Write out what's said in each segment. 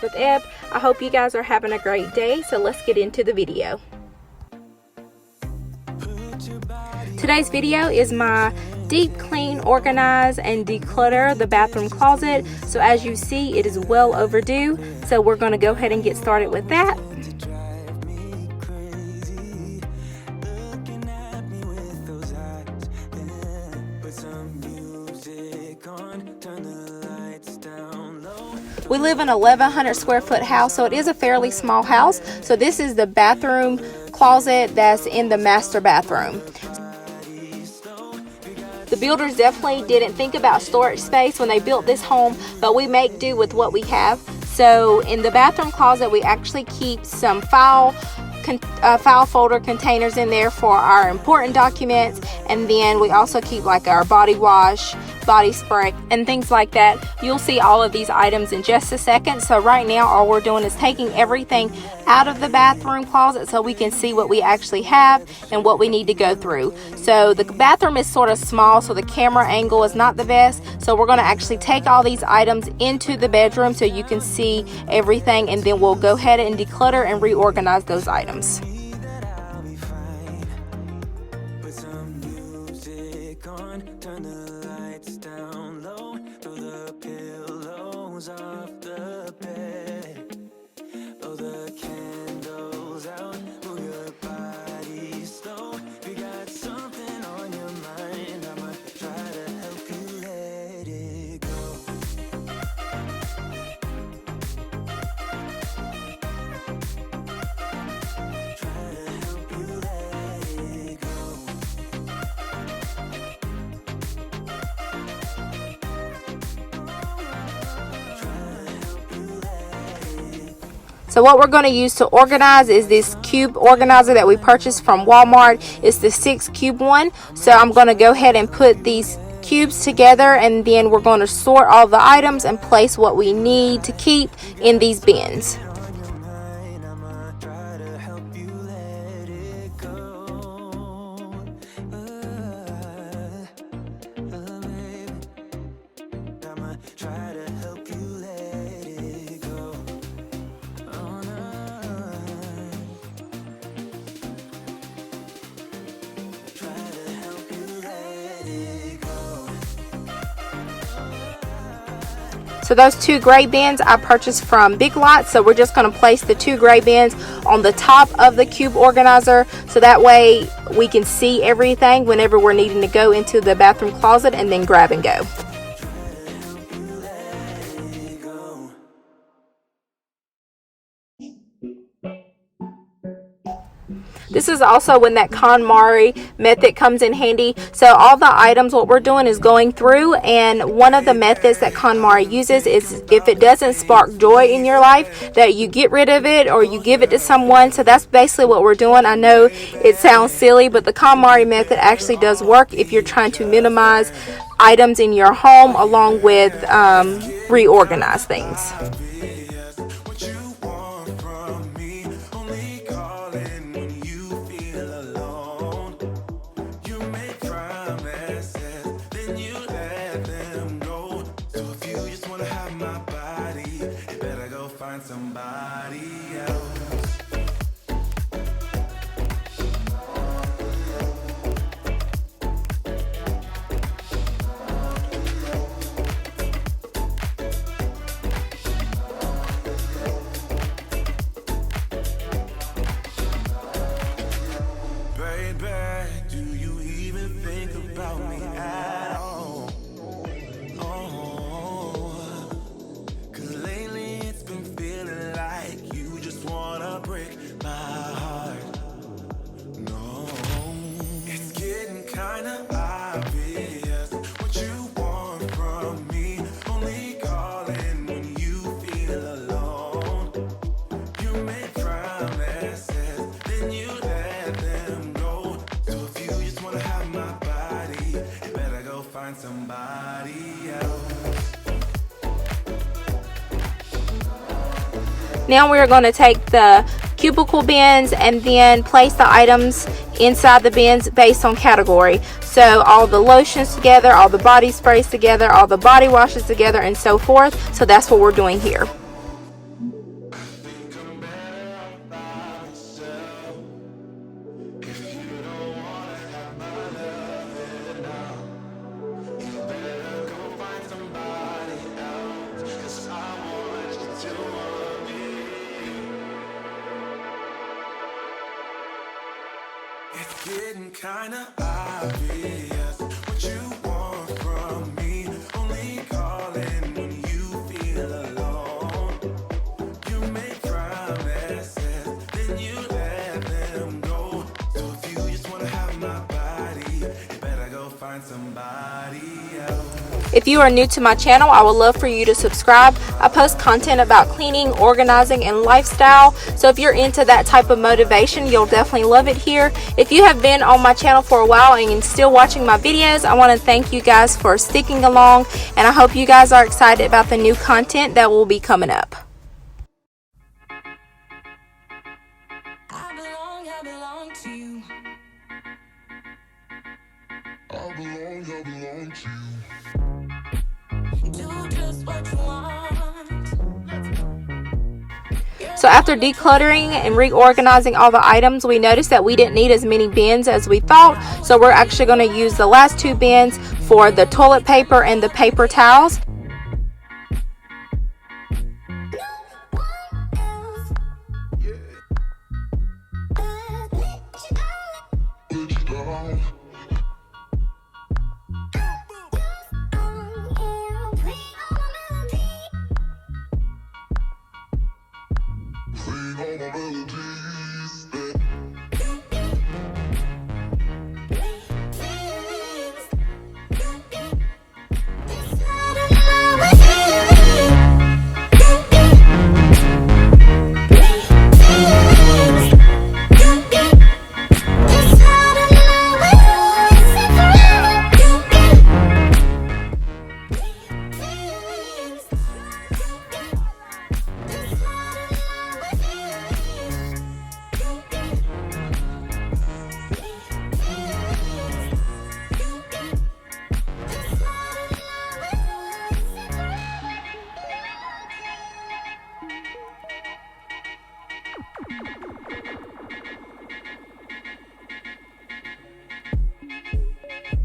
with Eb. I hope you guys are having a great day, so let's get into the video. Today's video is my deep clean, organize, and declutter the bathroom closet. So as you see, it is well overdue, so we're going to go ahead and get started with that. We live in a 1,100 square foot house, so it is a fairly small house. So this is the bathroom closet that's in the master bathroom. The builders definitely didn't think about storage space when they built this home, but we make do with what we have. So in the bathroom closet, we actually keep some file folder containers in there for our important documents, and then we also keep like our body wash, body spray, and things like that. You'll see all of these items in just a second. So right now all we're doing is taking everything out of the bathroom closet so we can see what we actually have and what we need to go through. So the bathroom is sort of small, so the camera angle is not the best, so we're going to actually take all these items into the bedroom so you can see everything, and then we'll go ahead and declutter and reorganize those items. So what we're going to use to organize is this cube organizer that we purchased from Walmart. It's the 6 cube one. So I'm going to go ahead and put these cubes together, and then we're going to sort all the items and place what we need to keep in these bins. So those 2 gray bins I purchased from Big Lots. So we're just going to place the 2 gray bins on the top of the cube organizer, so that way we can see everything whenever we're needing to go into the bathroom closet and then grab and go. This is also when that Konmari method comes in handy. So all the items, what we're doing is going through, and one of the methods that Konmari uses is if it doesn't spark joy in your life, that you get rid of it or you give it to someone. So that's basically what we're doing. I know it sounds silly, but the Konmari method actually does work if you're trying to minimize items in your home along with reorganize things. Somebody else. Baby, do you even think about me at all? Somebody else. Now we're going to take the cubicle bins and then place the items inside the bins based on category. So all the lotions together, all the body sprays together, all the body washes together, and so forth. So that's what we're doing here. getting kinda obvious what you want from me. Only calling when you feel alone. You make promises, then you let them go. So if you just wanna have my body, you better go find somebody else. If you are new to my channel, I would love for you to subscribe. I post content about cleaning, organizing, and lifestyle. So if you're into that type of motivation, you'll definitely love it here. If you have been on my channel for a while and still watching my videos, I want to thank you guys for sticking along, and I hope you guys are excited about the new content that will be coming up. I belong to you. I belong to you. Do just what you want. So after decluttering and reorganizing all the items, we noticed that we didn't need as many bins as we thought. So we're actually going to use the last 2 bins for the toilet paper and the paper towels.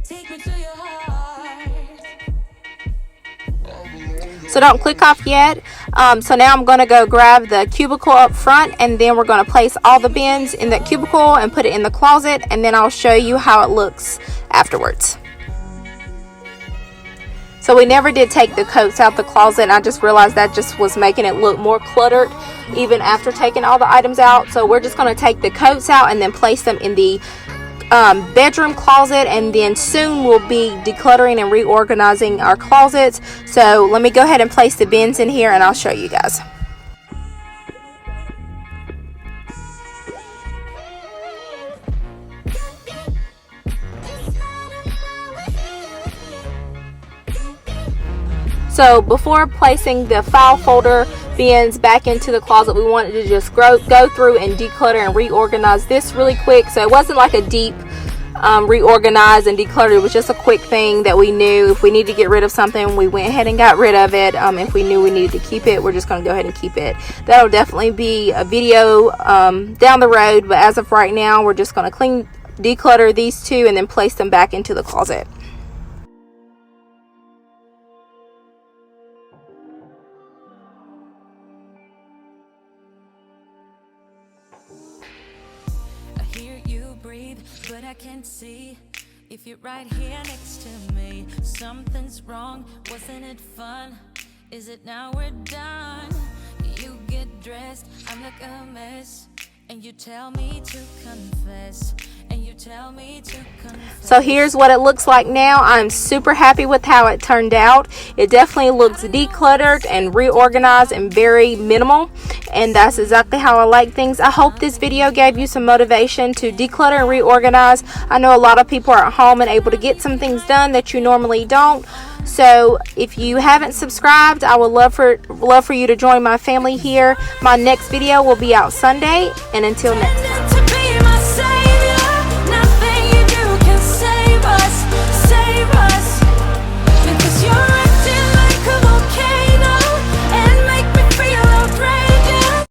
Take me to your heart. So don't click off yet. So now I'm going to go grab the cubicle up front, and then we're going to place all the bins in that cubicle and put it in the closet, and then I'll show you how it looks afterwards. So we never did take the coats out the closet, and I just realized that just was making it look more cluttered even after taking all the items out. So we're just going to take the coats out and then place them in the bedroom closet, and then soon we'll be decluttering and reorganizing our closets. So let me go ahead and place the bins in here, and I'll show you guys. So before placing the file folder bins back into the closet, we wanted to just go through and declutter and reorganize this really quick. So it wasn't like a deep reorganize and declutter. It was just a quick thing that we knew if we need to get rid of something, we went ahead and got rid of it. If we knew we needed to keep it, we're just going to go ahead and keep it. That'll definitely be a video down the road, but as of right now, we're just going to declutter these 2 and then place them back into the closet. But I can't see if you're right here next to me. Something's wrong, wasn't it fun? Is it now we're done? You get dressed, I'm like a mess, and you tell me to confess. So here's what it looks like now. I'm super happy with how it turned out. It definitely looks decluttered and reorganized and very minimal, and that's exactly how I like things. I hope this video gave you some motivation to declutter and reorganize. I know a lot of people are at home and able to get some things done that you normally don't. So if you haven't subscribed, I would love for you to join my family here. My next video will be out Sunday, and until next time.